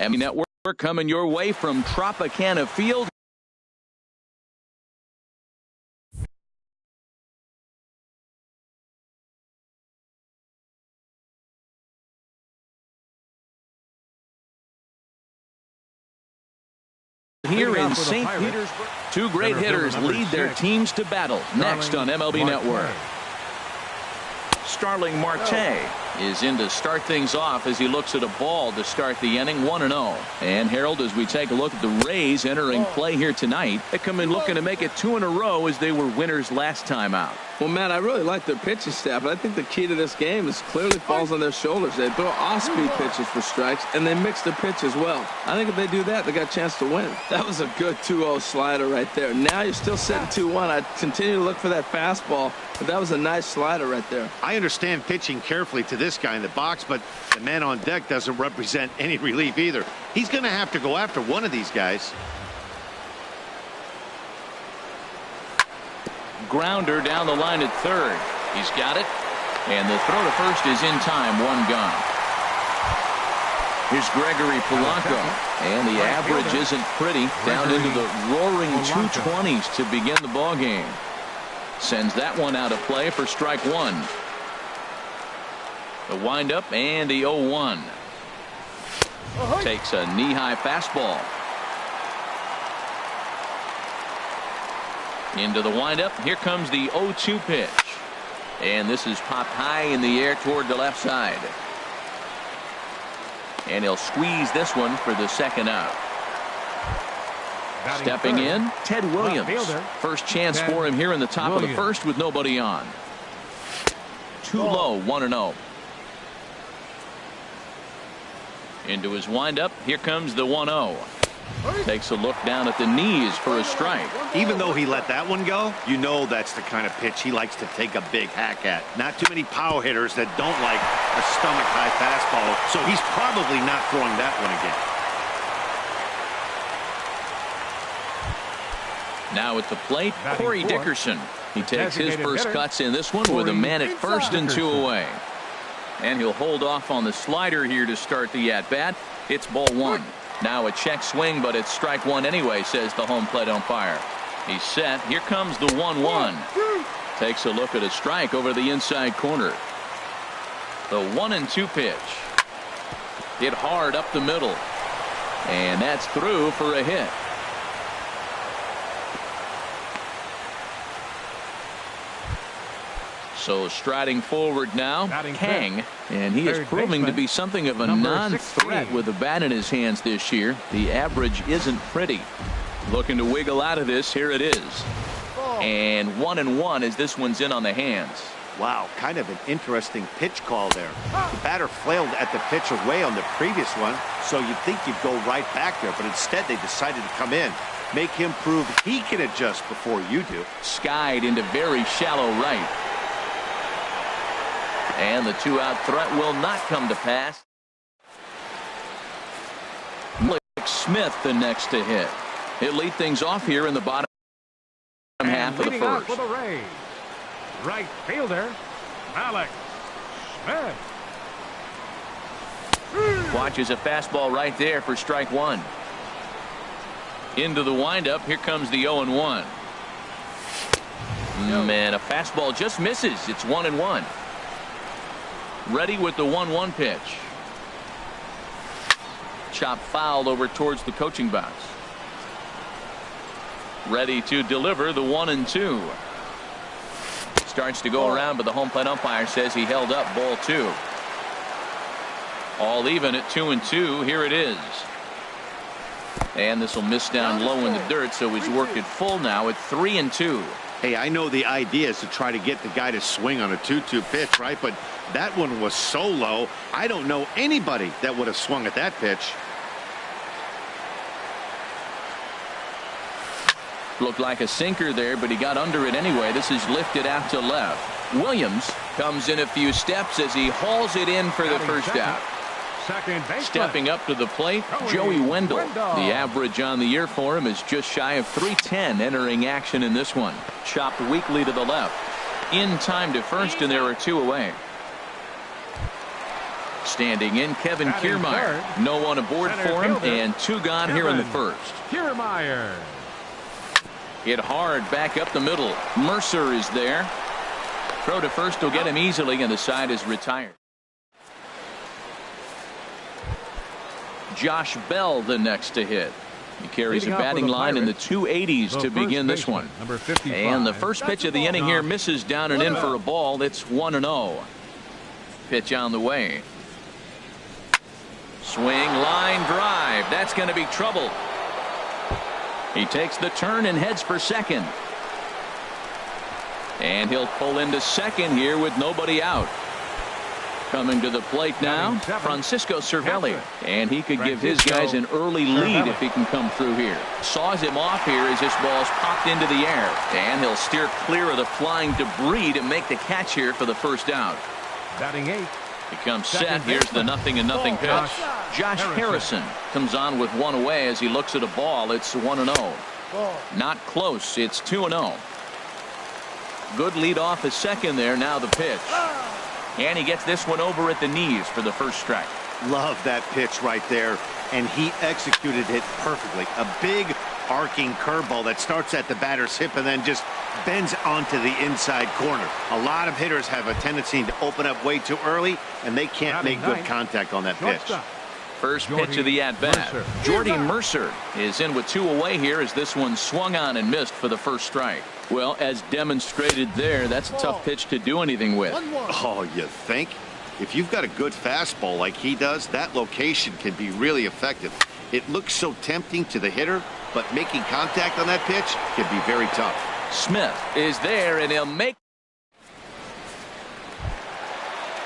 MLB Network coming your way from Tropicana Field. Here in St. Petersburg, two great hitters lead their teams to battle. Next on MLB Network. Starling Marte is in to start things off as he looks at a ball to start the inning, 1-0. And Harold, as we take a look at the Rays entering play here tonight, they come in looking to make it 2 in a row as they were winners last time out. Well, Matt, I really like their pitching staff, but I think the key to this game is clearly falls on their shoulders. They throw off-speed pitches for strikes, and they mix their pitch as well. I think if they do that, they got a chance to win. That was a good 2-0 slider right there. Now you're still sitting 2-1. I continue to look for that fastball, but that was a nice slider right there. I understand pitching carefully to this guy in the box, but the man on deck doesn't represent any relief either. He's going to have to go after one of these guys. Grounder down the line at third. He's got it. And the throw to first is in time. 1 gone. Here's Gregory Polanco. And the average isn't pretty. Down into the roaring 220s to begin the ball game. Sends that one out of play for strike 1. The windup and the 0-1. Takes a knee-high fastball. Into the windup. Here comes the 0-2 pitch. And this is popped high in the air toward the left side. And he'll squeeze this one for the second out. Stepping in, Ted Williams. First chance for him here in the top of the first with nobody on. Too low, 1-0. Into his windup. Here comes the 1-0. Takes a look down at the knees for a strike. Even though he let that one go, you know that's the kind of pitch he likes to take a big hack at. Not too many power hitters that don't like a stomach high fastball, so he's probably not throwing that one again. Now at the plate, Corey Dickerson. He takes his first cuts in this one with a man at first and 2 away. And he'll hold off on the slider here to start the at-bat. It's ball 1. Now a check swing, but it's strike 1 anyway, says the home plate umpire. He's set. Here comes the 1-1. Takes a look at a strike over the inside corner. The 1-2 pitch. Hit hard up the middle. And that's through for a hit. So striding forward now, Kang, and he is proving to be something of a non-threat with the bat in his hands this year. The average isn't pretty. Looking to wiggle out of this. Here it is. And 1-1 as this one's in on the hands. Wow, kind of an interesting pitch call there. The batter flailed at the pitch away on the previous one, so you'd think you'd go right back there, but instead they decided to come in. Make him prove he can adjust before you do. Skied into very shallow right. And the 2-out threat will not come to pass. Smith the next to hit. He'll lead things off here in the bottom half of the first. For the Rays, right fielder, Alex Smith. Watches a fastball right there for strike 1. Into the windup. Here comes the 0-1. Man, a fastball just misses. It's 1-1. Ready with the 1-1 pitch. Chop fouled over towards the coaching box. Ready to deliver the 1-2. Starts to go around, but the home plate umpire says he held up ball 2. All even at 2-2. Here it is. And this will miss down low in the dirt, so he's worked it full now at 3-2. Hey, I know the idea is to try to get the guy to swing on a 2-2 pitch, right? But that one was so low, I don't know anybody that would have swung at that pitch. Looked like a sinker there, but he got under it anyway. This is lifted out to left. Williams comes in a few steps as he hauls it in for the first out. Stepping up to the plate, Joey Wendell. The average on the year for him is just shy of 310 entering action in this one. Chopped weakly to the left. In time to first, and there are 2 away. Standing in, Kevin Batting Kiermaier. third, No one aboard center for him, fielder, and 2 gone here in the Kevin first. Kiermaier. Hit hard back up the middle. Mercer is there. Throw to first will get him easily, and the side is retired. Josh Bell the next to hit. He carries a batting line in the 280s to begin this one. Number 55. And the first pitch of the inning here misses down and in for a ball. It's 1-0. Pitch on the way. Swing, line drive. That's going to be trouble. He takes the turn and heads for second. And he'll pull into second here with nobody out. Coming to the plate now, Francisco Cervelli. And he could give his guys an early lead if he can come through here. Saws him off here as this ball's popped into the air. And he'll steer clear of the flying debris to make the catch here for the first out. Batting 8. He comes set. Here's the 0-0 pitch. Josh Harrison comes on with one away as he looks at a ball. It's 1-0. Not close. It's 2-0. Good lead off at second there. Now the pitch. And he gets this one over at the knees for the first strike. Love that pitch right there. And he executed it perfectly. A big arcing curveball that starts at the batter's hip and then just bends onto the inside corner. A lot of hitters have a tendency to open up way too early, and they can't make good contact on that pitch. First pitch of the at-bat. Jordy Mercer is in with 2 away here as this one swung on and missed for the first strike. Well, as demonstrated there, that's a tough pitch to do anything with. Oh, you think? If you've got a good fastball like he does, that location can be really effective. It looks so tempting to the hitter, but making contact on that pitch can be very tough. Smith is there, and he'll make.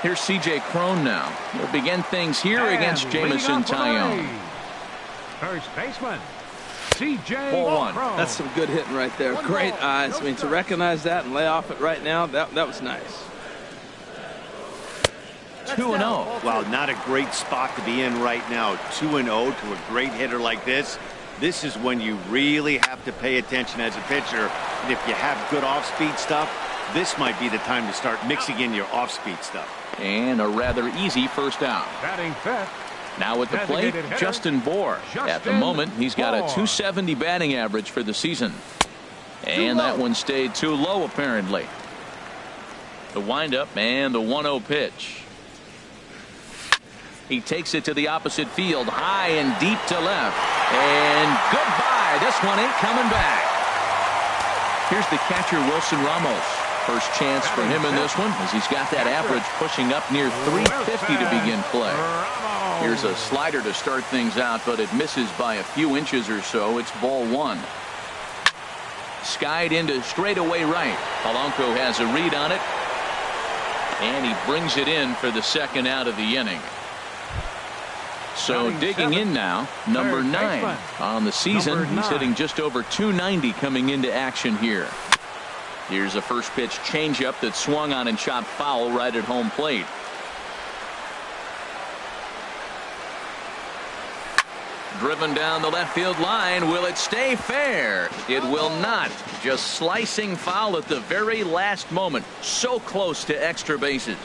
Here's C.J. Cron now. He'll begin things here against Jamison Tyone. First baseman, C.J. Ball 1. That's some good hitting right there. Great eyes. I mean, to recognize that and lay off it right now, that was nice. 2-0. Wow, not a great spot to be in right now. 2-0 to a great hitter like this. This is when you really have to pay attention as a pitcher. And if you have good off-speed stuff, this might be the time to start mixing in your off-speed stuff. And a rather easy first out. Batting fifth. Now at the plate, Justin Bour. At the moment, he's got a .270 batting average for the season. And that one stayed too low, apparently. The windup and the 1-0 pitch. He takes it to the opposite field, high and deep to left. And goodbye. This one ain't coming back. Here's the catcher, Wilson Ramos. First chance for him in this one as he's got that average pushing up near 350 to begin play. Here's a slider to start things out, but it misses by a few inches or so. It's ball 1. Skied into straightaway right. Polanco has a read on it. And he brings it in for the second out of the inning. So digging in now, number 9 on the season. He's hitting just over .290 coming into action here. Here's a first pitch changeup that swung on and chopped foul right at home plate. Driven down the left field line. Will it stay fair? It will not. Just slicing foul at the very last moment. So close to extra bases.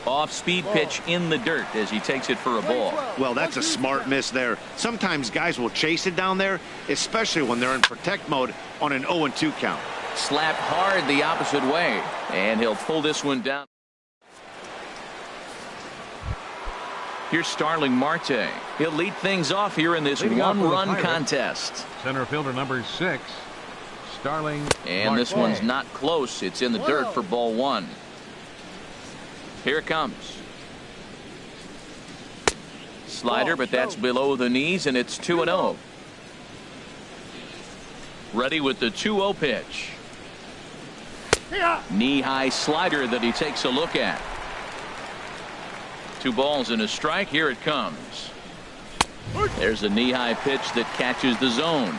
Off-speed pitch in the dirt as he takes it for a ball. Well, that's a smart miss there. Sometimes guys will chase it down there, especially when they're in protect mode on an 0-2 count. Slapped hard the opposite way, and he'll pull this one down. Here's Starling Marte. He'll lead things off here in this one-run contest. Center fielder number 6, Starling And Marte. this one's not close. It's in the dirt for ball 1. Here it comes. Slider, but that's below the knees, and it's 2-0. Ready with the 2-0 pitch. Knee-high slider that he takes a look at. 2 balls and a strike. Here it comes. There's a knee-high pitch that catches the zone.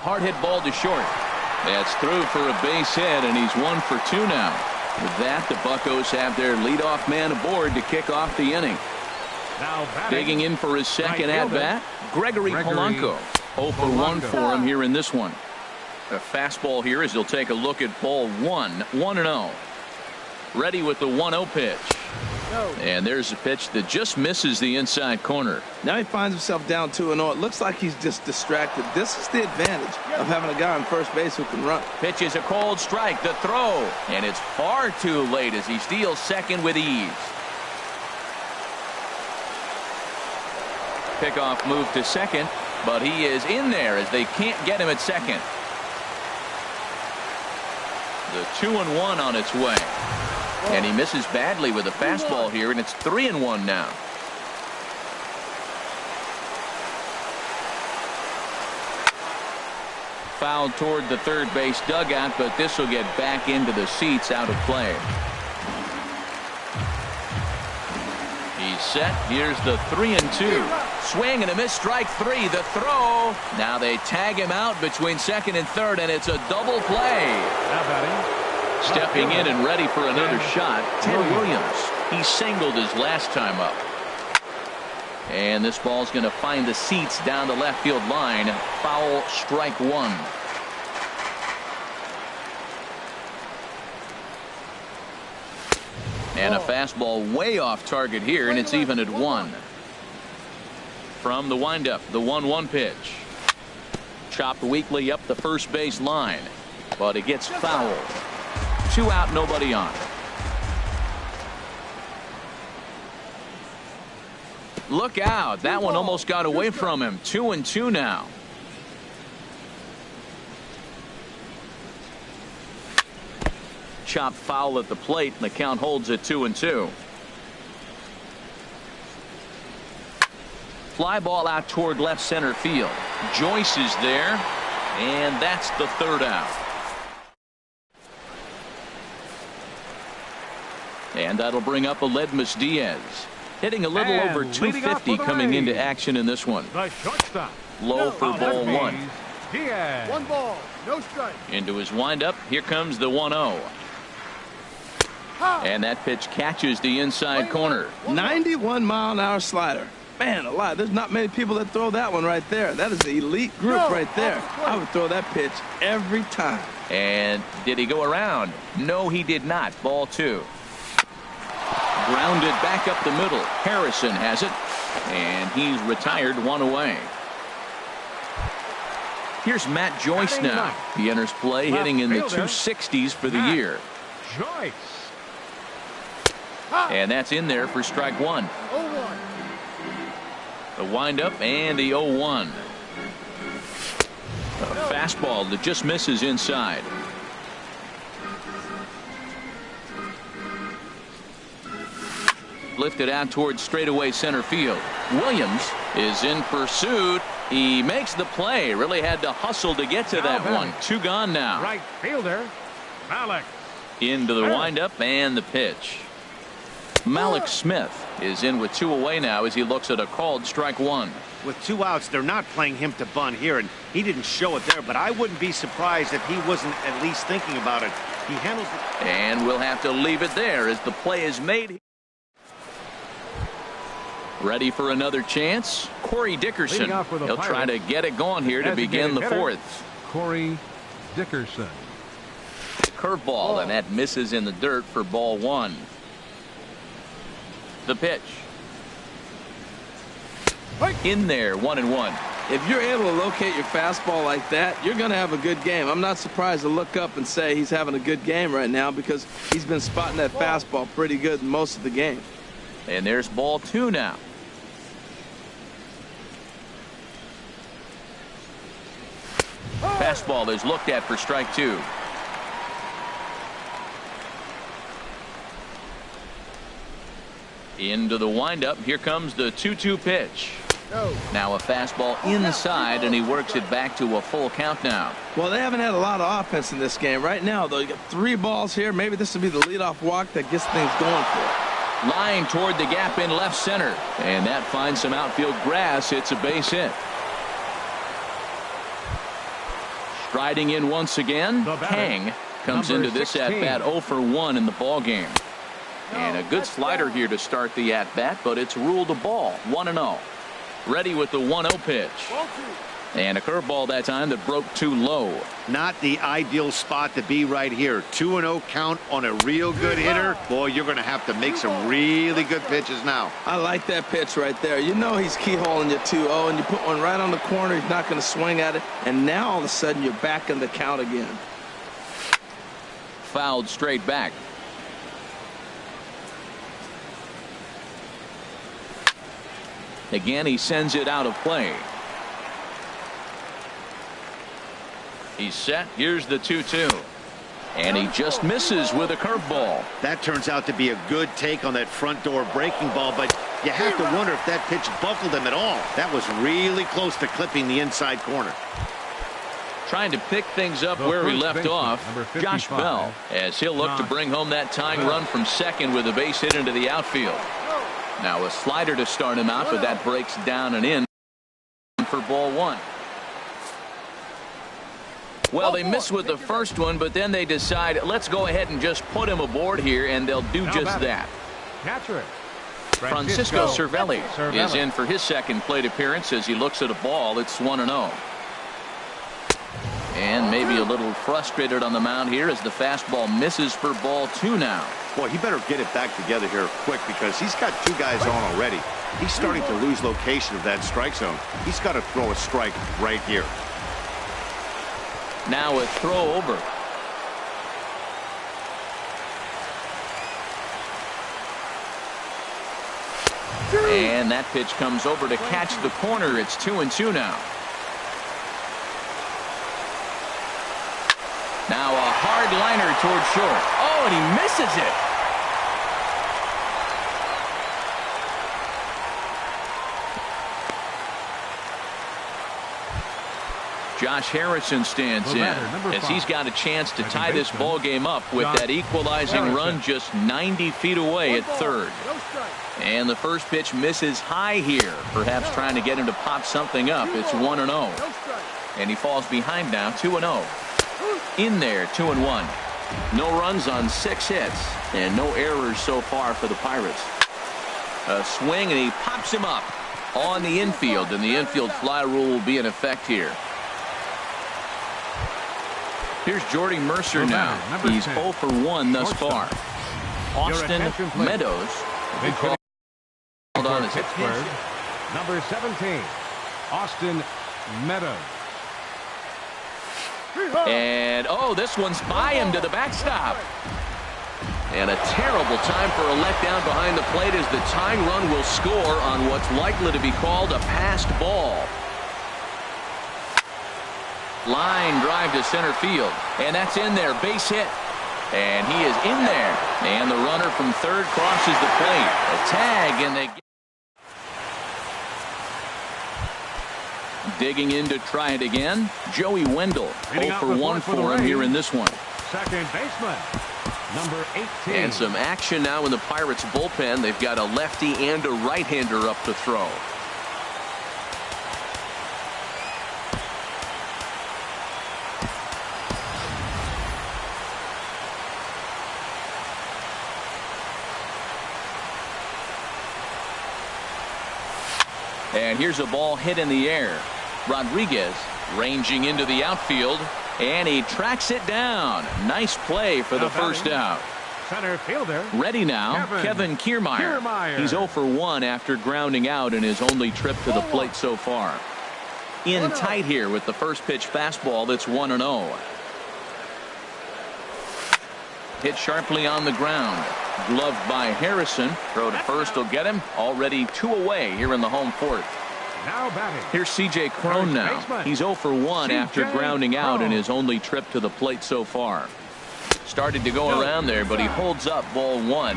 Hard hit ball to short. That's through for a base hit, and he's 1 for 2 now. With that, the Buccos have their leadoff man aboard to kick off the inning. Now Digging in for his second at-bat, Gregory Polanco. 0 for 1 for him here in this one. A fastball here as he'll take a look at ball 1-0. Ready with the 1-0 pitch. And there's a pitch that just misses the inside corner. Now he finds himself down 2-0. It looks like he's just distracted. This is the advantage of having a guy on first base who can run. Pitch is a cold strike. The throw. And it's far too late as he steals second with ease. Pickoff move to second, but he is in there as they can't get him at second. The 2-1 on its way. And he misses badly with a fastball here, and it's 3-1 now. Foul toward the third base dugout, but this will get back into the seats, out of play. He's set. Here's the 3-2. Swing and a miss, strike three. The throw. Now they tag him out between second and third, and it's a double play. How about him? Stepping in and ready for another shot, Ted Williams. He singled his last time up. And this ball's going to find the seats down the left field line. Foul, strike one. And a fastball way off target here, and it's even at 1. From the windup, the 1-1 pitch. Chopped weakly up the first base line, but it gets fouled. 2 out, nobody on. Look out. That one almost got away from him. 2-2 now. Chopped foul at the plate, and the count holds at 2-2. Fly ball out toward left center field. Joyce is there, and that's the third out. And that'll bring up Aledmus Diaz. Hitting a little over 250 coming into action in this one. The shortstop. Low for ball 1. Diaz. 1 ball, no strike. Into his windup. Here comes the 1-0. And that pitch catches the inside corner. 91-mile-an-hour slider. Man alive, there's not many people that throw that one right there. That is an elite group right there. I would throw that pitch every time. And did he go around? No, he did not. Ball 2. Grounded back up the middle. Harrison has it, and he's retired 1 away. Here's Matt Joyce now. He enters play hitting in the 260s for the year. Joyce. And that's in there for strike 1. 0-1. The windup and the 0-1. A fastball that just misses inside. Lifted out towards straightaway center field. Williams is in pursuit. He makes the play. Really had to hustle to get to that one. 2 gone now. Right fielder, Malik. Into the windup and the pitch. Malik Smith is in with 2 away now as he looks at a called strike 1. With 2 outs, they're not playing him to bunt here, and he didn't show it there, but I wouldn't be surprised if he wasn't at least thinking about it. He handles it. And we'll have to leave it there as the play is made. Ready for another chance? Corey Dickerson. He'll try to get it going here to begin the 4th. Corey Dickerson. Curveball, and that misses in the dirt for ball 1. The pitch. In there, 1-1. If you're able to locate your fastball like that, you're going to have a good game. I'm not surprised to look up and say he's having a good game right now because he's been spotting that fastball pretty good most of the game. And there's ball 2 now. Fastball is looked at for strike 2. Into the windup. Here comes the 2-2 pitch. Now a fastball inside, and he works it back to a full count now. Well, they haven't had a lot of offense in this game. Right now, though, you got 3 balls here. Maybe this will be the leadoff walk that gets things going for it. Line toward the gap in left center. And that finds some outfield grass. It's a base hit. Striding in once again, Kang comes into this at-bat 0 for 1 in the ball game. And a good slider here to start the at-bat, but it's ruled a ball. 1-0. Ready with the 1-0 pitch. And a curveball that time that broke too low. Not the ideal spot to be right here. 2-0 count on a real good hitter. Boy, you're going to have to make some really good pitches now. I like that pitch right there. You know he's keyholing your 2-0, and you put one right on the corner. He's not going to swing at it. And now all of a sudden you're back in the count again. Fouled straight back. Again, he sends it out of play. He's set. Here's the 2-2. And he just misses with a curveball. That turns out to be a good take on that front door breaking ball, but you have to wonder if that pitch buckled him at all. That was really close to clipping the inside corner. Trying to pick things up where he left off, Josh Bell, as he'll look to bring home that tying run from second with a base hit into the outfield. Now a slider to start him out, but that breaks down and in for ball one. Well, they miss with the first one, but then they decide, let's go ahead and just put him aboard here, and they'll do just that. Catcher, Francisco Cervelli is in for his second plate appearance as he looks at a ball. It's 1-0. And maybe a little frustrated on the mound here as the fastball misses for ball two now. Boy, he better get it back together here quick because he's got two guys on already. He's starting to lose location of that strike zone. He's got to throw a strike right here. Now a throw over. And that pitch comes over to catch the corner. It's 2-2 now. Now a hard liner toward short. Oh, and he misses it. Josh Harrison stands in as he's got a chance to tie this ball game up with that equalizing run just 90 feet away at third. And the first pitch misses high here, perhaps trying to get him to pop something up. It's 1-0. And he falls behind now, 2-0. In there, 2-1. No runs on 6 hits and no errors so far for the Pirates. A swing and he pops him up on the infield, and the infield fly rule will be in effect here. Here's Jordy Mercer now. He's 0 for 1 thus far. Austin Meadows called on his Pittsburgh, number 17, Austin Meadows. And oh, this one's by him to the backstop. And a terrible time for a letdown behind the plate as the tying run will score on what's likely to be called a passed ball. Line drive to center field, and that's in there, base hit, and he is in there, and the runner from third crosses the plate. A tag, and they digging in to try it again. Joey Wendell, 0 for 1 for him here in this one. Second baseman, number 18. And some action now in the Pirates bullpen. They've got a lefty and a right-hander up to throw. And here's a ball hit in the air. Rodriguez ranging into the outfield, and he tracks it down. Nice play for the first out. Center fielder. Ready now, Kevin Kiermaier. He's 0 for 1 after grounding out in his only trip to the plate so far. In tight here with the first pitch fastball that's 1-0. Hit sharply on the ground. Gloved by Harrison. Throw to first will get him. Already 2 away here in the home fourth. Now batting. Here's C.J. Cron now. He's 0 for 1 after grounding out in his only trip to the plate so far. Started to go around there, but he holds up ball 1.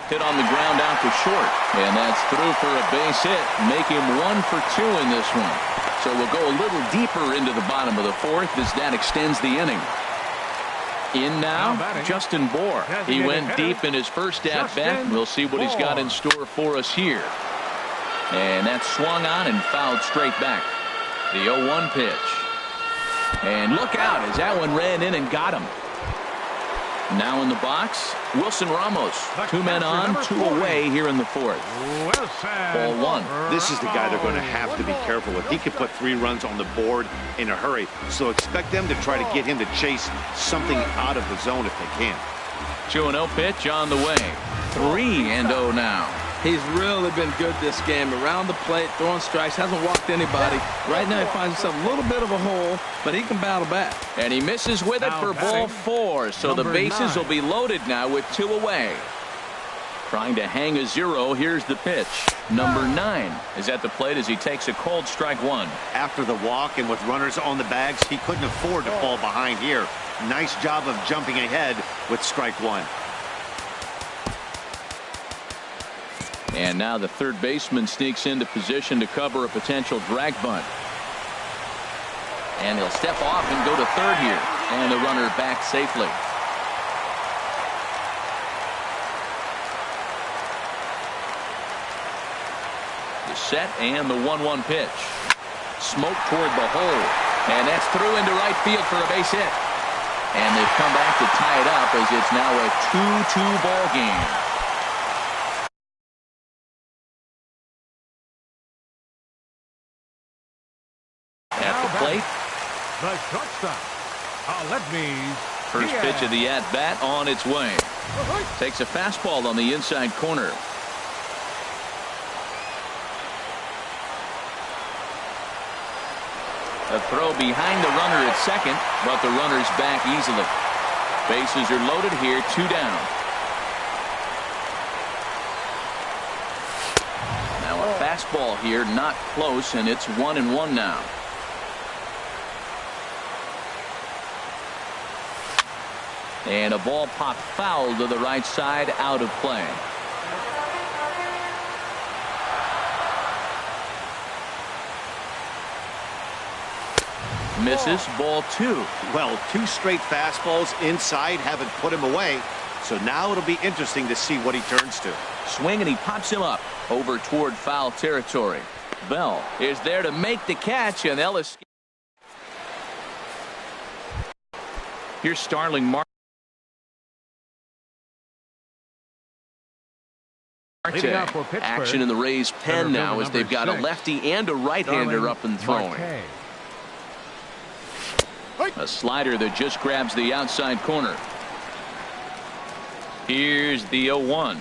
Hit on the ground out to short, and that's through for a base hit. Make him 1 for 2 in this one. So we'll go a little deeper into the bottom of the fourth as that extends the inning. In now, Justin Bohr. He went deep in his first at-bat. We'll see what he's got in store for us here. And that's swung on and fouled straight back. The 0-1 pitch. And look out as that one ran in and got him. Now in the box, Wilson Ramos. 2 men on, 2 away here in the fourth. Ball 1. This is the guy they're going to have to be careful with. He could put 3 runs on the board in a hurry, so expect them to try to get him to chase something out of the zone if they can. 2-0 pitch on the way. 3-0 now. He's really been good this game. Around the plate, throwing strikes, hasn't walked anybody. Right now he finds himself a little bit of a hole, but he can battle back. And he misses with it for ball 4. So the bases will be loaded now with 2 away. Trying to hang a 0. Here's the pitch. Number 9 is at the plate as he takes a cold strike 1. After the walk and with runners on the bags, he couldn't afford to fall behind here. Nice job of jumping ahead with strike 1. And now the third baseman sneaks into position to cover a potential drag bunt. And he'll step off and go to third here. And the runner back safely. The set and the 1-1 pitch. Smoke toward the hole. And that's through into right field for a base hit. And they've come back to tie it up as it's now a 2-2 ball game. At the plate, the shortstop, first pitch of the at-bat on its way. Takes a fastball on the inside corner. A throw behind the runner at second, but the runner's back easily. Bases are loaded here, 2 down. Now a fastball here, not close, and it's 1-1 now. And a ball popped foul to the right side, out of play. Misses, ball 2. Well, 2 straight fastballs inside haven't put him away. So now it'll be interesting to see what he turns to. Swing, and he pops him up over toward foul territory. Bell is there to make the catch, and they'll escape. Here's Starling Marte. Action in the Rays' pen now as they've got a lefty and a right-hander up and throwing. A slider that just grabs the outside corner. Here's the 0-1.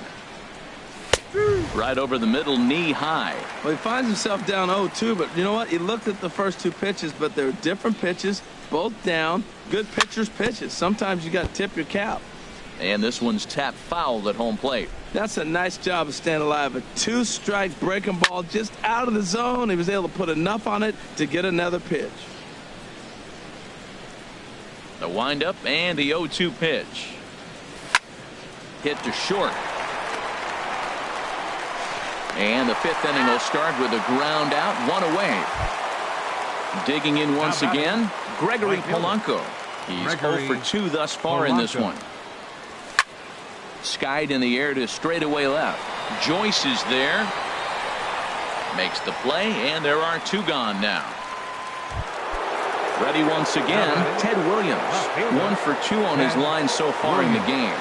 Right over the middle, knee high. Well, he finds himself down 0-2, but you know what? He looked at the first 2 pitches, but they're different pitches, both down. Good pitchers' pitches. Sometimes you got to tip your cap. And this one's tapped foul at home plate. That's a nice job of staying alive. A 2-strike breaking ball just out of the zone. He was able to put enough on it to get another pitch. The windup and the 0-2 pitch. Hit to short. And the 5th inning will start with a ground out, 1 away. Digging in once again, Gregory Polanco. He's 0 for 2 thus far in this one. Skied in the air to straightaway left. Joyce is there. Makes the play, and there are 2 gone now. Ready once again, Ted Williams. 1 for 2 on his line so far in the game.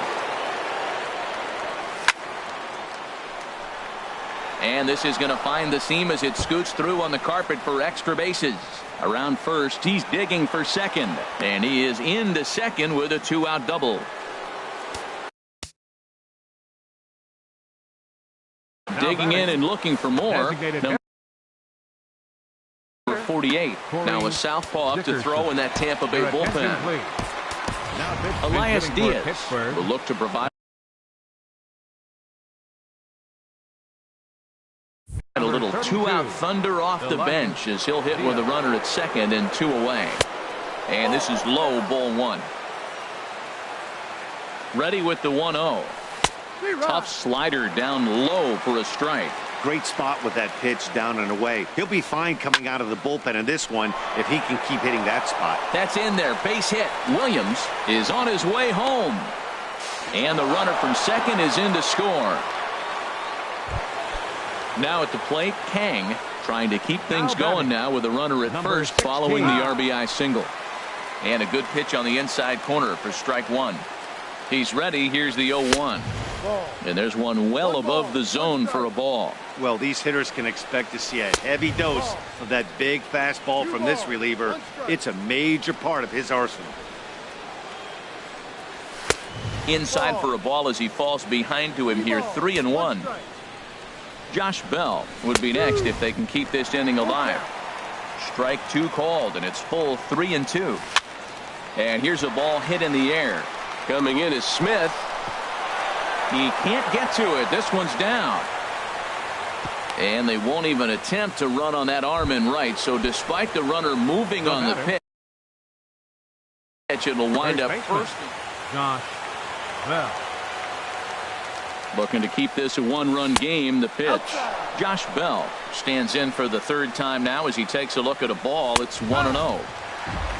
And this is going to find the seam as it scoots through on the carpet for extra bases. Around first, he's digging for second. And he is into second with a 2-out double. Digging in and looking for more. Number 48. Now a southpaw up to throw in that Tampa Bay bullpen. Elias Diaz will look to provide a little 2-out thunder off the bench as he'll hit with a runner at second and 2 away. And this is low, ball 1. Ready with the 1-0. Tough slider down low for a strike. Great spot with that pitch down and away. He'll be fine coming out of the bullpen in this one if he can keep hitting that spot. That's in there. Base hit. Williams is on his way home. And the runner from second is in to score. Now at the plate, Kang trying to keep things going now with a runner at first following the RBI single. And a good pitch on the inside corner for strike 1. He's ready. Here's the 0-1. And there's one well above the zone for a ball. Well, these hitters can expect to see a heavy dose of that big fastball from this reliever. It's a major part of his arsenal. Inside for a ball as he falls behind to him here. 3-1. Josh Bell would be next if they can keep this inning alive. Strike 2 called, and it's full 3-2. And here's a ball hit in the air. Coming in is Smith. He can't get to it. This one's down. And they won't even attempt to run on that arm in right. So despite the runner moving on the pitch, it'll wind up first. Josh Bell. Looking to keep this a 1-run game. The pitch. Josh Bell stands in for the 3rd time now as he takes a look at a ball. It's 1-0.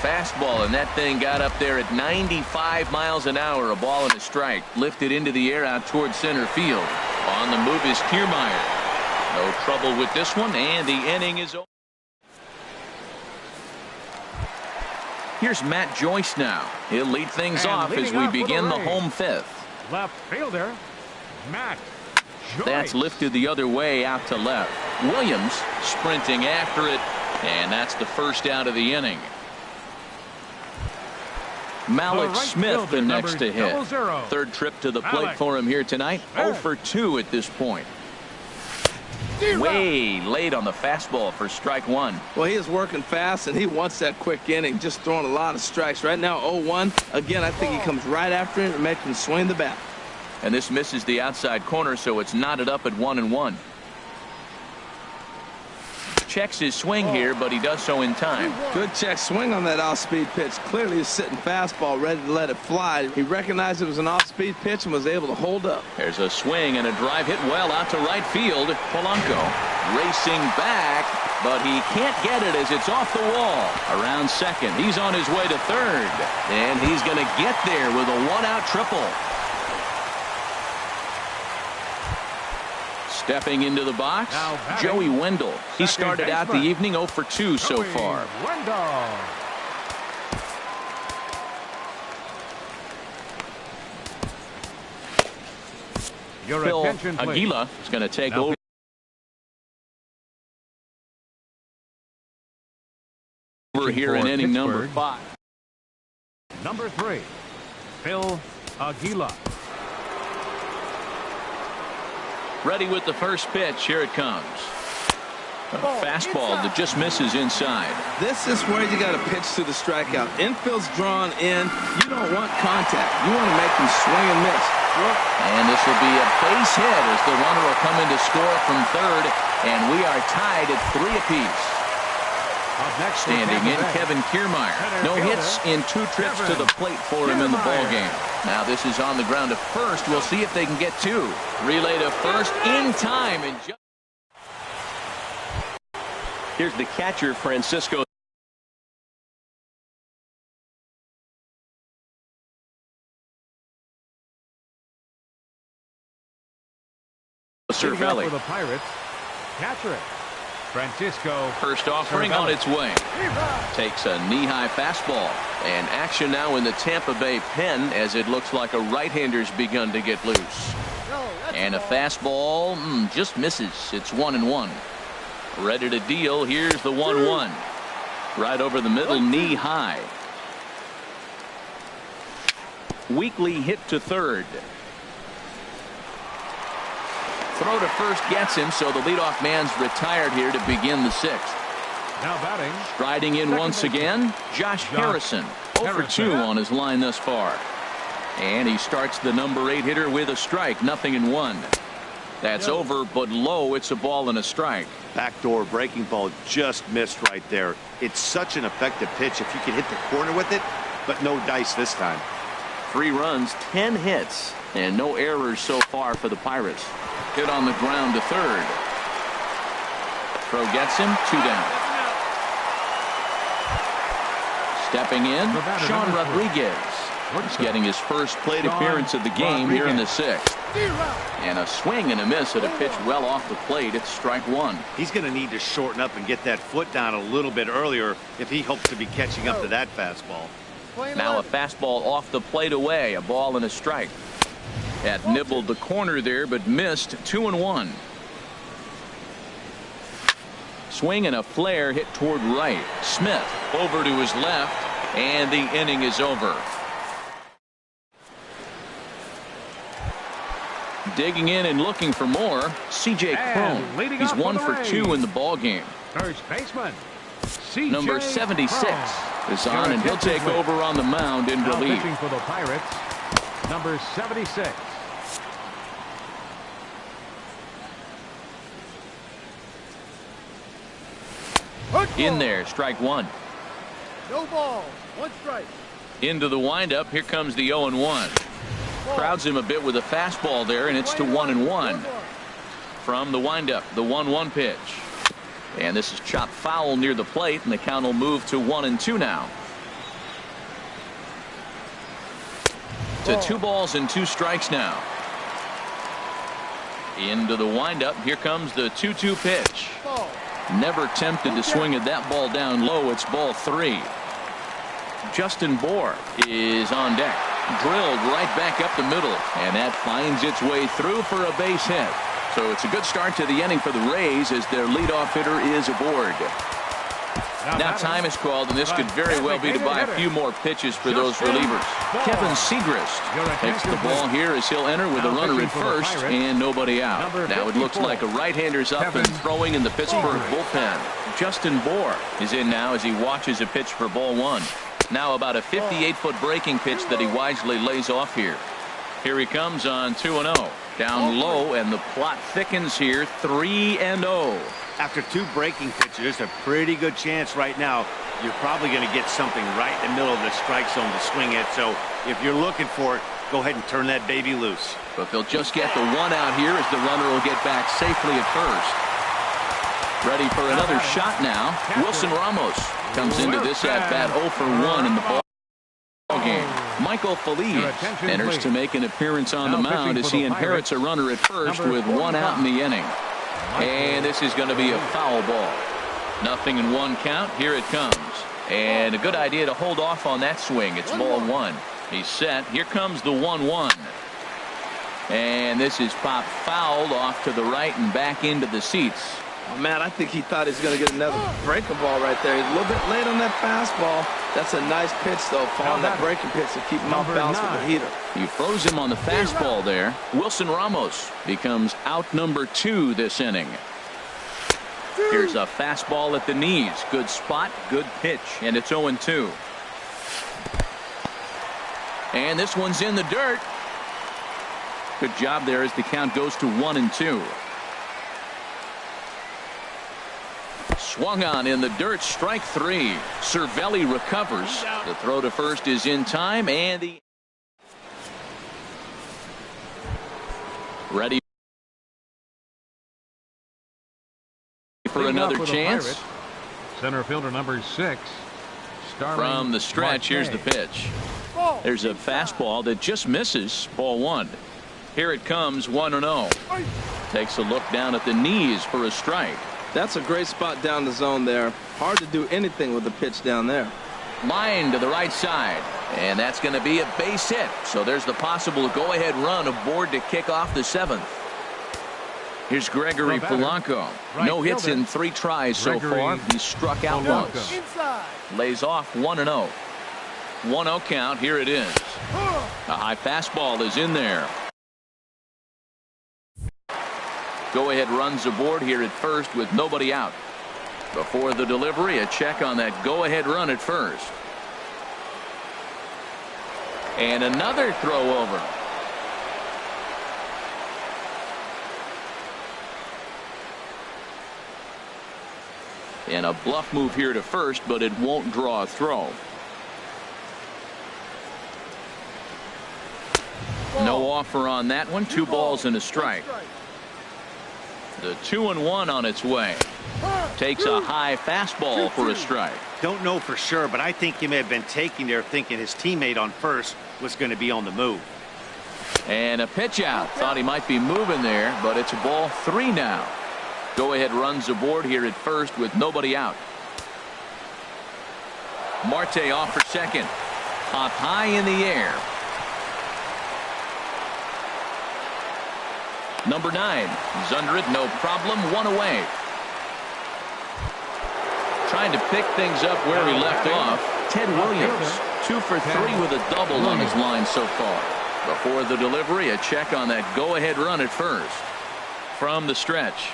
Fastball, and that thing got up there at 95 miles an hour. A ball and a strike. Lifted into the air out towards center field. On the move is Kiermaier. No trouble with this one, and the inning is over. Here's Matt Joyce now. He'll lead things off as we begin the home 5th. Left fielder, Matt Joyce. That's lifted the other way out to left. Williams sprinting after it, and that's the first out of the inning. Malik Smith the next to hit. 3rd trip to the plate for him here tonight. 0 for 2 at this point. Way late on the fastball for strike 1. Well, he is working fast, and he wants that quick inning, just throwing a lot of strikes. Right now, 0-1. Again, I think he comes right after it and makes him swing the bat. And this misses the outside corner, so it's knotted up at 1-1. Checks his swing here, but he does so in time. Good check swing on that off-speed pitch. Clearly a sitting fastball ready to let it fly. He recognized it was an off-speed pitch and was able to hold up. There's a swing and a drive hit well out to right field. Polanco racing back, but he can't get it as it's off the wall. Around second. He's on his way to third. And he's going to get there with a 1-out triple. Stepping into the box, Joey Wendell. He started out the evening 0 for 2 so far. Wendell. Phil Aguila is going to take over here in inning number 5. Number 3, Phil Aguila. Ready with the first pitch. Here it comes. A fastball that just misses inside. This is where you got to pitch to the strikeout. Infield's drawn in. You don't want contact. You want to make him swing and miss. And this will be a base hit as the runner will come in to score from third. And we are tied at 3 apiece. Standing in, Kevin Kiermaier. No hits in 2 trips to the plate for him in the ballgame. Now this is on the ground to first. We'll see if they can get 2. Relay to first in time. And here's the catcher, Francisco. Cervelli. For the Pirates, catcher Francisco. First offering on its way. Takes a knee-high fastball. And action now in the Tampa Bay pen as it looks like a right-hander's begun to get loose. And a fastball just misses. It's 1-1. Ready to deal. Here's the 1-1. Right over the middle, knee-high. Weekly hit to third. Throw to first gets him, so the leadoff man's retired here to begin the 6th. Now batting. Striding in once again, Josh Harrison. 0 for 2 on his line thus far. And he starts the number 8 hitter with a strike, 0-1. That's over, but low. It's a ball and a strike. Backdoor breaking ball just missed right there. It's such an effective pitch if you can hit the corner with it, but no dice this time. 3 runs, 10 hits, and no errors so far for the Pirates. Hit on the ground to third. Throw gets him, 2 down. Stepping in, Sean Rodriguez. He's getting his first plate appearance of the game here in the 6th. And a swing and a miss at a pitch well off the plate. It's strike 1. He's going to need to shorten up and get that foot down a little bit earlier if he hopes to be catching up to that fastball. Now a fastball off the plate away, a ball and a strike. That nibbled the corner there, but missed. 2-1. Swing and a flare hit toward right. Smith over to his left, and the inning is over. Digging in and looking for more, C.J. Cron. He's 1 for 2 in the ball game. First baseman, C.J. Number 76 is on, and he'll take over on the mound in Now relief. pitching for the Pirates, number 76. In there, strike one. No ball, 1 strike. Into the windup, here comes the 0-1. Crowds him a bit with a fastball there, and it's to 1-1. From the windup, the 1-1 pitch. And this is chopped foul near the plate, and the count will move to 1-2 now. To 2 balls and 2 strikes now. Into the windup, here comes the 2-2 pitch. Never tempted to swing at that ball down low. It's ball 3. Justin Bohr is on deck. Drilled right back up the middle, and that finds its way through for a base hit. So it's a good start to the inning for the Rays as their leadoff hitter is aboard. Now time is called, and this could very well be to buy a few more pitches for those relievers. Kevin Segrist takes the ball here as he'll enter with a runner at first and nobody out. Now it looks like a right-hander's up and throwing in the Pittsburgh bullpen. Justin Bohr is in now as he watches a pitch for ball 1. Now about a 58-foot breaking pitch that he wisely lays off here. Here he comes on 2-0. Down low, and the plot thickens here. 3-0. After 2 breaking pitches, there's a pretty good chance right now you're probably going to get something right in the middle of the strike zone to swing at. So if you're looking for it, go ahead and turn that baby loose. But they'll just get the 1 out here as the runner will get back safely at first. Ready for another shot now. Wilson Ramos comes into this at-bat 0 for 1 in the ball game. Michael Feliz enters to make an appearance on the mound as he inherits a runner at first with 1 out in the inning. And this is going to be a foul ball. 0-1 count. Here it comes. And a good idea to hold off on that swing. It's ball 1. He's set. Here comes the 1-1. And this is popped fouled off to the right and back into the seats. Oh, man, I think he thought he was going to get another breaking ball right there. He's a little bit late on that fastball. That's a nice pitch, though, following that breaking pitch to keep him off balance with the heater. He froze him on the fastball there. Wilson Ramos becomes out number 2 this inning. Here's a fastball at the knees. Good spot, good pitch, and it's 0-2. And this one's in the dirt. Good job there as the count goes to 1-2. Swung on in the dirt, strike 3. Cervelli recovers. The throw to first is in time, and the ready for another chance. Center fielder number 6. From the stretch, here's the pitch. There's a fastball that just misses. Ball 1. Here it comes, 1-0. Takes a look down at the knees for a strike. That's a great spot down the zone there. Hard to do anything with the pitch down there. Line to the right side, and that's going to be a base hit. So there's the possible go-ahead run aboard to kick off the 7th. Here's Gregory Polanco. No hits in 3 tries so far. He's struck out once. Lays off 1-0. 1-0 count. Here it is. A high fastball is in there. Go-ahead runs aboard here at first with nobody out. Before the delivery, a check on that go-ahead run at first. And another throw over. And a bluff move here to first, but it won't draw a throw. No offer on that one. 2 balls and a strike. The 2-1 on its way. Takes a high fastball for a strike. Don't know for sure, but I think he may have been taking there thinking his teammate on first was going to be on the move. And a pitch out. Thought he might be moving there, but it's ball 3 now. Go ahead runs aboard here at first with nobody out. Marte off for second. Up high in the air. Number 9. He's under it, no problem. 1 away. Trying to pick things up where he left off. Ted Williams, 2 for 3 with a double on his line so far. Before the delivery, a check on that go-ahead run at first. From the stretch.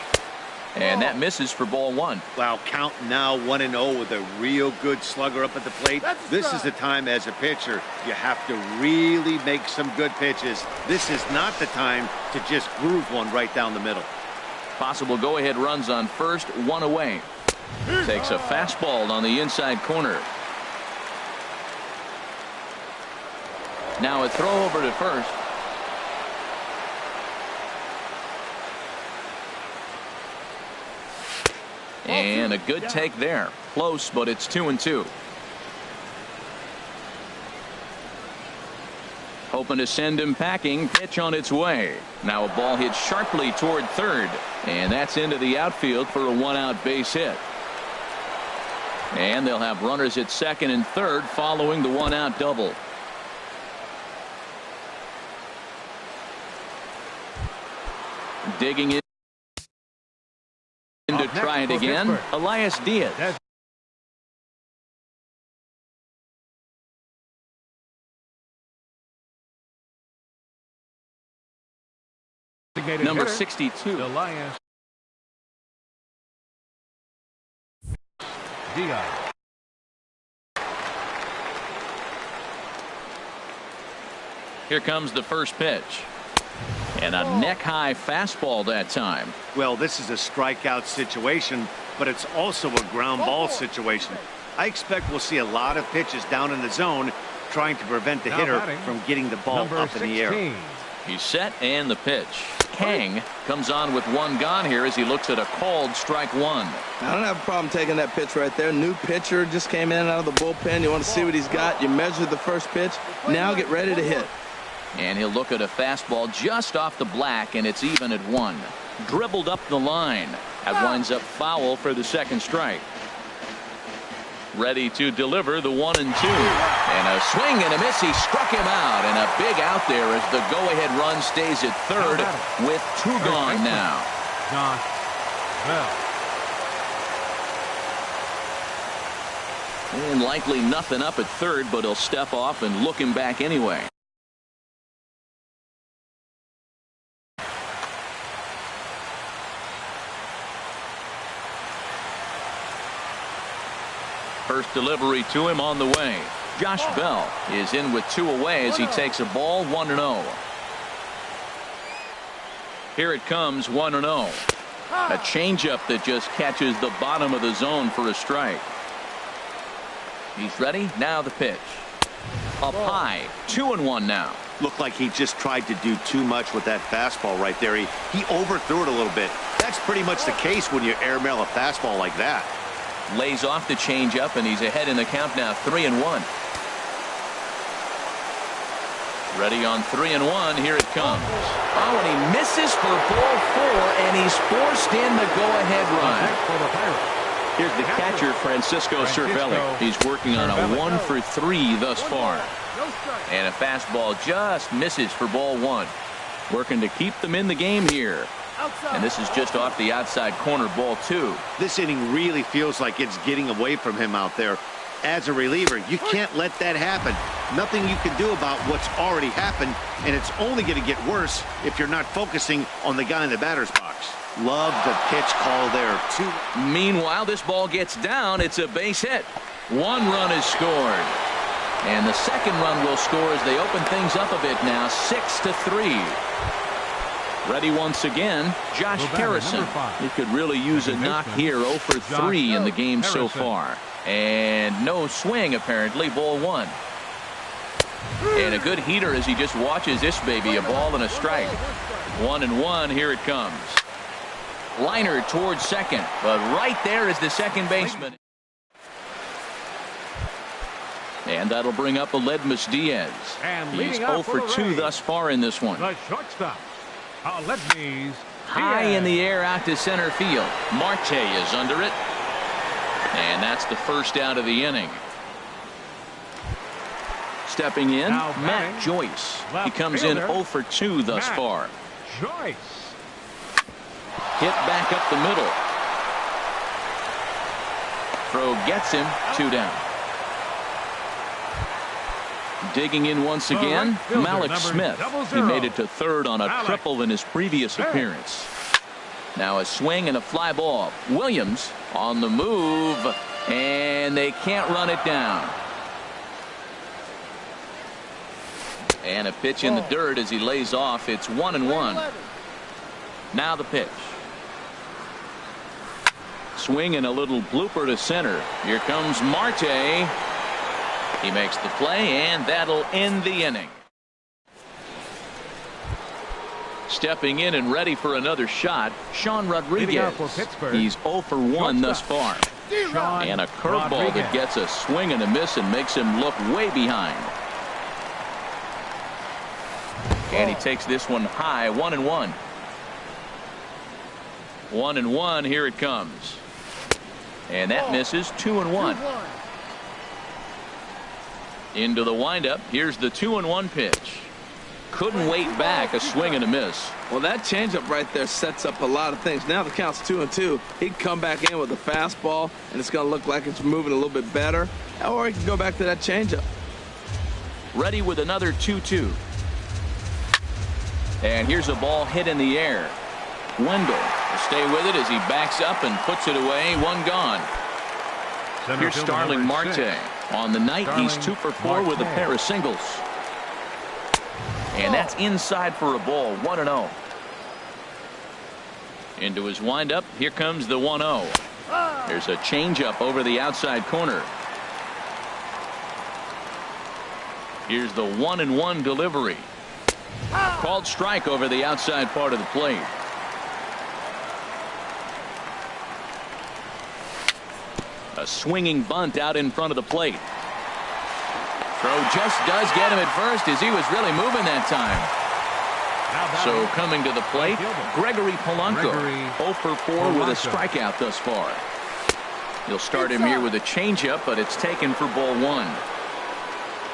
And that misses for ball 1. Wow, count now 1-0 with a real good slugger up at the plate. This is the time as a pitcher you have to really make some good pitches. This is not the time to just groove one right down the middle. Possible go-ahead runs on first, 1 away. Takes a fastball on the inside corner. Now a throw over to first. And a good take there. Close, but it's 2-2. Hoping to send him packing. Pitch on its way. Now a ball hit sharply toward third. And that's into the outfield for a 1-out base hit. And they'll have runners at second and third following the 1-out double. Digging in to try it again. Elias Diaz. Number 62. Elias Diaz. Here comes the first pitch. And a neck-high fastball that time. Well, this is a strikeout situation, but it's also a ground ball situation. I expect we'll see a lot of pitches down in the zone trying to prevent the hitter from getting the ball up in the air. He's set and the pitch. Kang comes on with 1 gone here as he looks at a called strike 1. I don't have a problem taking that pitch right there. New pitcher just came in out of the bullpen. You want to see what he's got. You measure the first pitch. Now get ready to hit. And he'll look at a fastball just off the black, and it's even at 1. Dribbled up the line. That winds up foul for the second strike. Ready to deliver the 1-2. And a swing and a miss. He struck him out. And a big out there as the go-ahead run stays at third with 2 gone now. Josh Bell. And likely nothing up at third, but he'll step off and look him back anyway. First delivery to him on the way. Josh Bell is in with 2 away as he takes a ball 1-0. Here it comes 1-0. A changeup that just catches the bottom of the zone for a strike. He's ready. Now the pitch. Up high. 2-1 now. Looked like he just tried to do too much with that fastball right there. He overthrew it a little bit. That's pretty much the case when you airmail a fastball like that. Lays off the changeup, and he's ahead in the count now, 3-1. Ready on 3-1. Here it comes. Oh, and he misses for ball 4, and he's forced in the go-ahead run. Here's the catcher, Francisco Cervelli. He's working on a 1 for 3 thus far. And a fastball just misses for ball 1. Working to keep them in the game here. And this is just off the outside corner, ball 2. This inning really feels like it's getting away from him out there. As a reliever, you can't let that happen. Nothing you can do about what's already happened, and it's only going to get worse if you're not focusing on the guy in the batter's box. Love the pitch call there, too. Meanwhile, this ball gets down. It's a base hit. 1 run is scored. And the second run will score as they open things up a bit now, 6-3. Ready once again, Josh Harrison. He could really use a knock here. 0 for 3 in the game so far. And no swing, apparently. Ball 1. And a good heater as he just watches this baby. A ball and a strike. 1-1. Here it comes. Liner towards second. But right there is the second baseman. And that'll bring up Aledmus Diaz. He's 0 for 2 thus far in this one. The shortstop, Aledmus High in the air out to center field. Marte is under it. And that's the first out of the inning. Stepping in, Now Matt batting, Joyce. He left comes in fielder, 0 for 2 thus Matt far. Joyce. Hit back up the middle. Throw gets him, 2 down. Digging in once again, right fielder, Malik number Smith. 00. He made it to third on a Malik. triple in his previous Hey. appearance. Now a swing and a fly ball. Williams on the move, and they can't run it down. And a pitch in the dirt as he lays off. It's 1-1. Now the pitch. Swing and a little blooper to center. Here comes Marte. He makes the play, and that'll end the inning. Stepping in and ready for another shot, Sean Leading Rodriguez. off for Pittsburgh, He's 0 for 1 thus far. Sean And a curveball that Rodriguez. gets a swing and a miss and makes him look way behind. And he takes this one high, 1-1. 1-1, here it comes. And that misses, 2-1. Into the windup. Here's the 2-1 pitch. Couldn't wait back. A swing and a miss. Well, that changeup right there sets up a lot of things. Now the count's 2-2. He can come back in with a fastball, and it's going to look like it's moving a little bit better. Or he can go back to that changeup. Ready with another 2-2. And here's a ball hit in the air. Wendell will stay with it as he backs up and puts it away. 1 gone. Center Here's fielder Starling number Marte. 6. On the night, he's Starling 2 for 4 with a Marte. pair of singles. And that's inside for a ball. 1-0. Into his windup. Here comes the 1-0. There's a changeup over the outside corner. Here's the 1-1 delivery. Called strike over the outside part of the plate. A swinging bunt out in front of the plate. Throw just does get him at first as he was really moving that time. Now So batting, coming to the plate, Gregory Polanco. Gregory 0 for 4 with a Polanco. strikeout thus far. He'll start him here with a changeup, but it's taken for ball 1.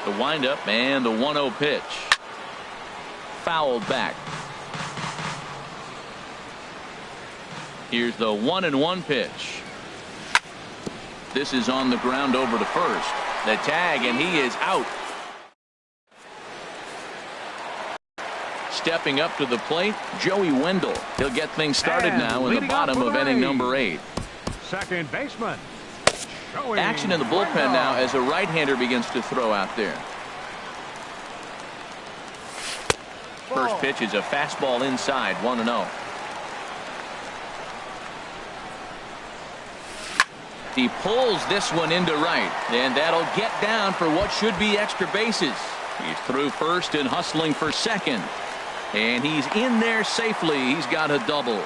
The windup and the 1-0 pitch. Fouled back. Here's the 1-1 pitch. This is on the ground over to first. The tag, and he is out. Stepping up to the plate, Joey Wendell. He'll get things started And now in the leading off bottom for of the inning Rays. number 8. second baseman. Joey Action in the bullpen Wendell. now as a right-hander begins to throw out there. First pitch is a fastball inside, 1-0. He pulls this one into right, and that'll get down for what should be extra bases. He's through first and hustling for second. And he's in there safely. He's got a double.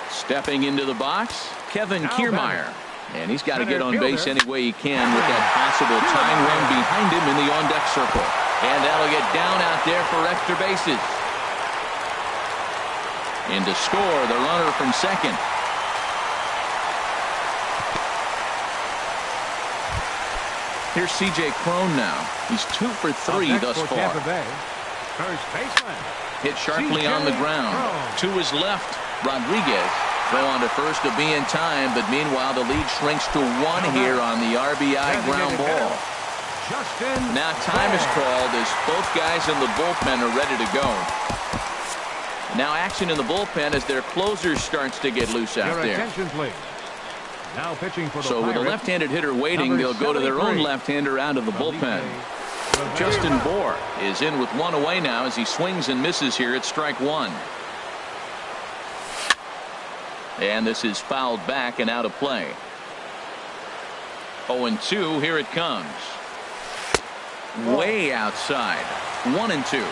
Stepping into the box, Kevin Now Kiermaier. And he's got to get Center on base fielder. any way he can with that possible tying run behind him in the on-deck circle. And that'll get down out there for extra bases. And to score, the runner from second. Here's C.J. Cron now. He's 2 for 3 Up next thus for far. Tampa Bay, first baseman. Hit sharply C.J. on the ground. Cron. To his left, Rodriguez. Throw on to first to be in time, but meanwhile the lead shrinks to 1 here on the RBI ground ball. Justin Now time is called as both guys in the bullpen are ready to go. Now action in the bullpen as their closer starts to get loose out Your there. attention, please. Now pitching for the So with a Pirates, left-handed hitter waiting, number they'll go to their own 73. left-hander out of the bullpen. Felipe Justin Rivera. Bohr is in with 1 away now as he swings and misses here at strike 1. And this is fouled back and out of play. 0-2, here it comes. Way outside. 1-2.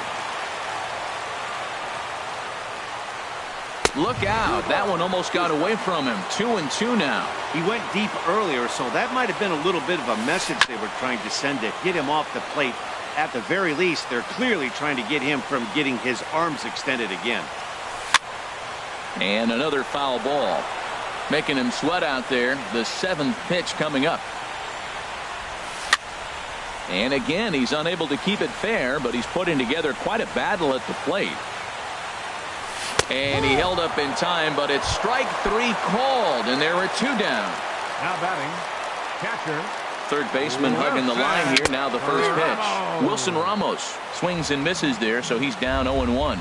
Look out. That one almost got away from him. 2-2 now. He went deep earlier, so that might have been a little bit of a message they were trying to send to get him off the plate. At the very least, they're clearly trying to get him from getting his arms extended again. And another foul ball. Making him sweat out there. The 7th pitch coming up. And again, he's unable to keep it fair, but he's putting together quite a battle at the plate. And he held up in time, but it's strike 3 called, and there are 2 down. Now batting, catcher. Third baseman hugging the line here. Now the first pitch. Wilson Ramos swings and misses there, so he's down 0-1.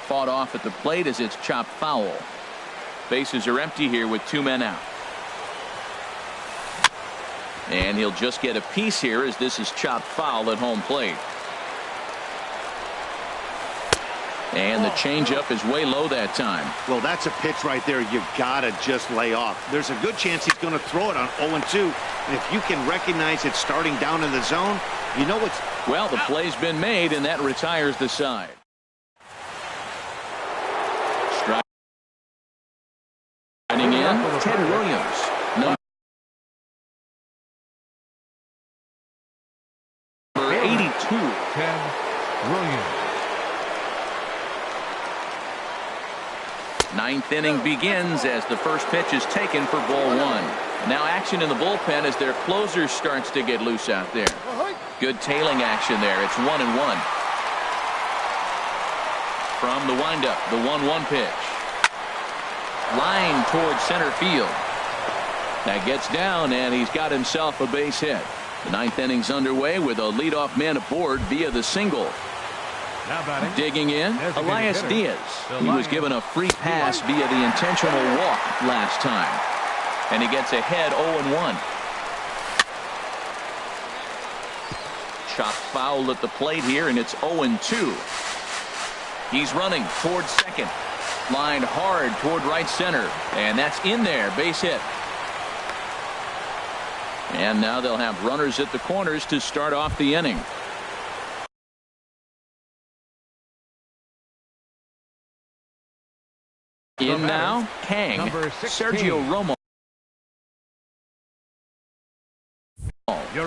Fought off at the plate as it's chopped foul. Bases are empty here with 2 men out. And he'll just get a piece here as this is chopped foul at home plate. And the changeup is way low that time. Well, that's a pitch right there you gotta just lay off. There's a good chance he's going to throw it on 0-2. And if you can recognize it starting down in the zone, you know it's... Well, the play's been made, and that retires the side. Striking in, Ted Williams. Number 82. Ted Williams. Ninth inning begins as the first pitch is taken for ball 1. Now action in the bullpen as their closer starts to get loose out there. Good tailing action there. It's 1-1. From the windup, the 1-1 pitch. Line towards center field. That gets down, and he's got himself a base hit. The ninth inning's underway with a leadoff man aboard via the single. Now batting. Digging in, Elias Diaz. He was given a free pass via the intentional walk last time. And he gets ahead 0-1. Chopped foul at the plate here, and it's 0-2. He's running towards second. Lined hard toward right center. And that's in there. Base hit. And now they'll have runners at the corners to start off the inning. In now, Kang, Sergio Romo.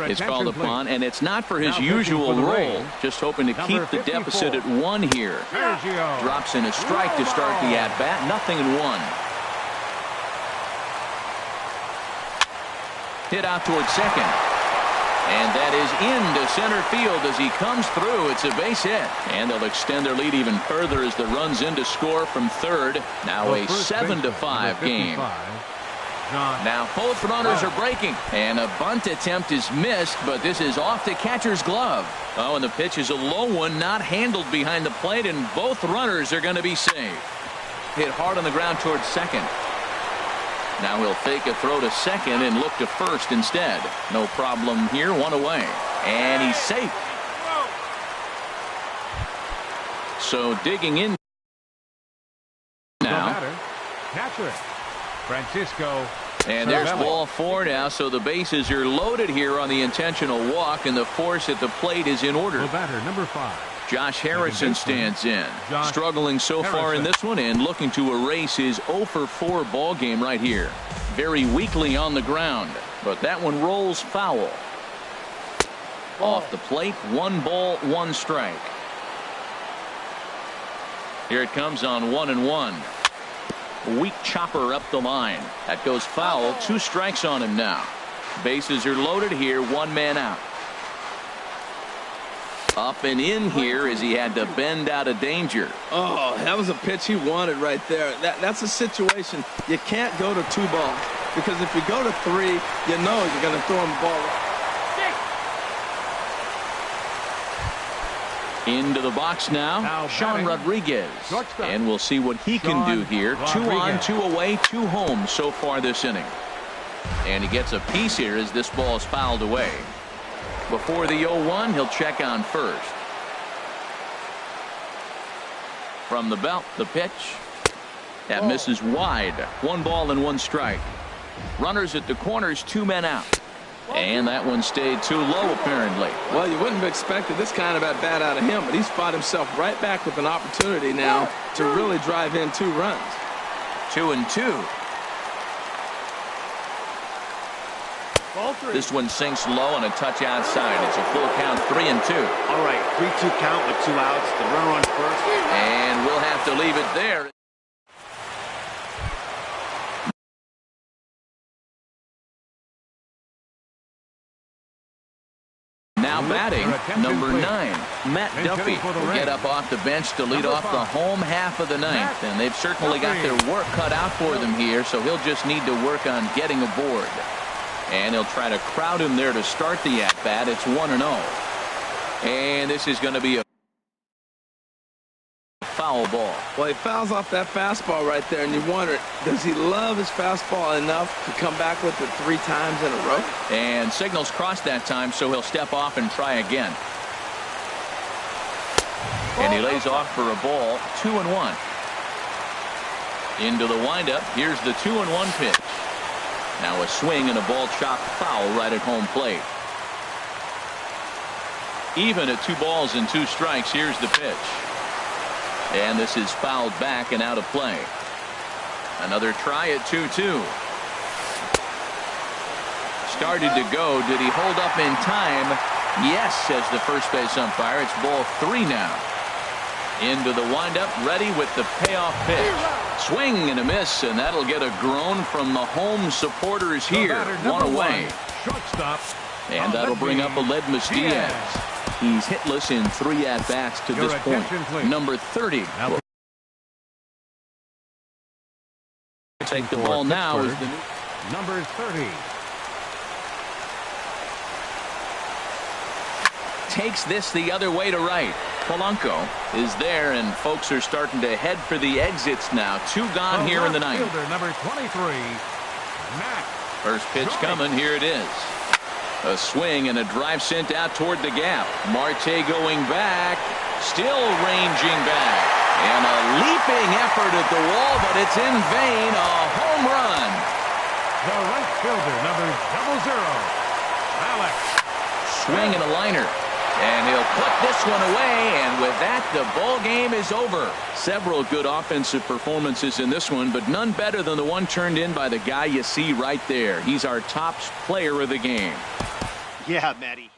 It's called upon, and it's not for his usual role. Just hoping to keep the deficit at 1 here. Drops in a strike to start the at-bat. 0-1. Hit out towards second. And that is into center field as he comes through. It's a base hit. And they'll extend their lead even further as the runs in to score from third. Now a 7-5 game. Now both runners are breaking. And a bunt attempt is missed, but this is off the catcher's glove. Oh, and the pitch is a low one, not handled behind the plate, and both runners are going to be safe. Hit hard on the ground towards second. Now he'll fake a throw to second and look to first instead. No problem here, 1 away. And he's safe. So digging in now. Catcher, Francisco. And there's ball 4 now, so the bases are loaded here on the intentional walk, and the force at the plate is in order. Batter, number 5. Josh Harrison stands in. Struggling so far in this one and looking to erase his 0-for-4 ball game right here. Very weakly on the ground, but that one rolls foul. Off the plate, 1 ball, 1 strike. Here it comes on 1-1. Weak chopper up the line. That goes foul. 2 strikes on him now. Bases are loaded here, 1 man out. Up and in here as he had to bend out of danger. Oh, that was a pitch he wanted right there. That's a situation you can't go to 2 balls, because if you go to 3, you know you're going to throw him the ball. Into the box now, Sean Rodriguez. And we'll see what he can do here. 2 on, 2 away, 2 home so far this inning. And he gets a piece here as this ball is fouled away. Before the 0-1, he'll check on first. From the belt, the pitch. That misses wide. 1 ball and 1 strike. Runners at the corners, 2 men out. And that one stayed too low, apparently. Well, you wouldn't have expected this kind of at bat out of him, but he's fought himself right back with an opportunity now to really drive in 2 runs. 2-2. This one sinks low and a touch outside. It's a full count, 3-2. All right, 3-2 count with 2 outs. The runner on first. And we'll have to leave it there. batting, number 9, Matt Duffy will get up off the bench to lead off the home half of the ninth. And they've certainly got their work cut out for them here, so he'll just need to work on getting aboard. And he'll try to crowd him there to start the at-bat. It's 1-0. And this is going to be a foul ball. Well, he fouls off that fastball right there, and you wonder, does he love his fastball enough to come back with it 3 times in a row? And signals crossed that time, so he'll step off and try again. And he lays off for a ball, 2-1. Into the windup. Here's the 2-1 pitch. Now a swing and a ball chopped foul right at home plate. Even at 2 balls and 2 strikes. Here's the pitch. And this is fouled back and out of play. Another try at 2-2. Started to go. Did he hold up in time? Yes, says the first base umpire. It's ball 3 now. Into the windup, ready with the payoff pitch. Swing and a miss, and that'll get a groan from the home supporters here. 1 away. Shortstop. And that'll bring up Aledmus Diaz. He's hitless in 3 at-bats to this point. Number 30. Take the ball now is the number 30. Takes this the other way to right. Polanco is there, and folks are starting to head for the exits now. 2 gone here in the ninth. Number 23, Matt. First pitch coming. Here it is. A swing and a drive sent out toward the gap. Marte going back, still ranging back, and a leaping effort at the wall, but it's in vain. A home run. The right fielder, number 00, Alex. Swing and a liner. And he'll put this one away, and with that, the ball game is over. Several good offensive performances in this one, but none better than the one turned in by the guy you see right there. He's our top player of the game. Yeah, Matty.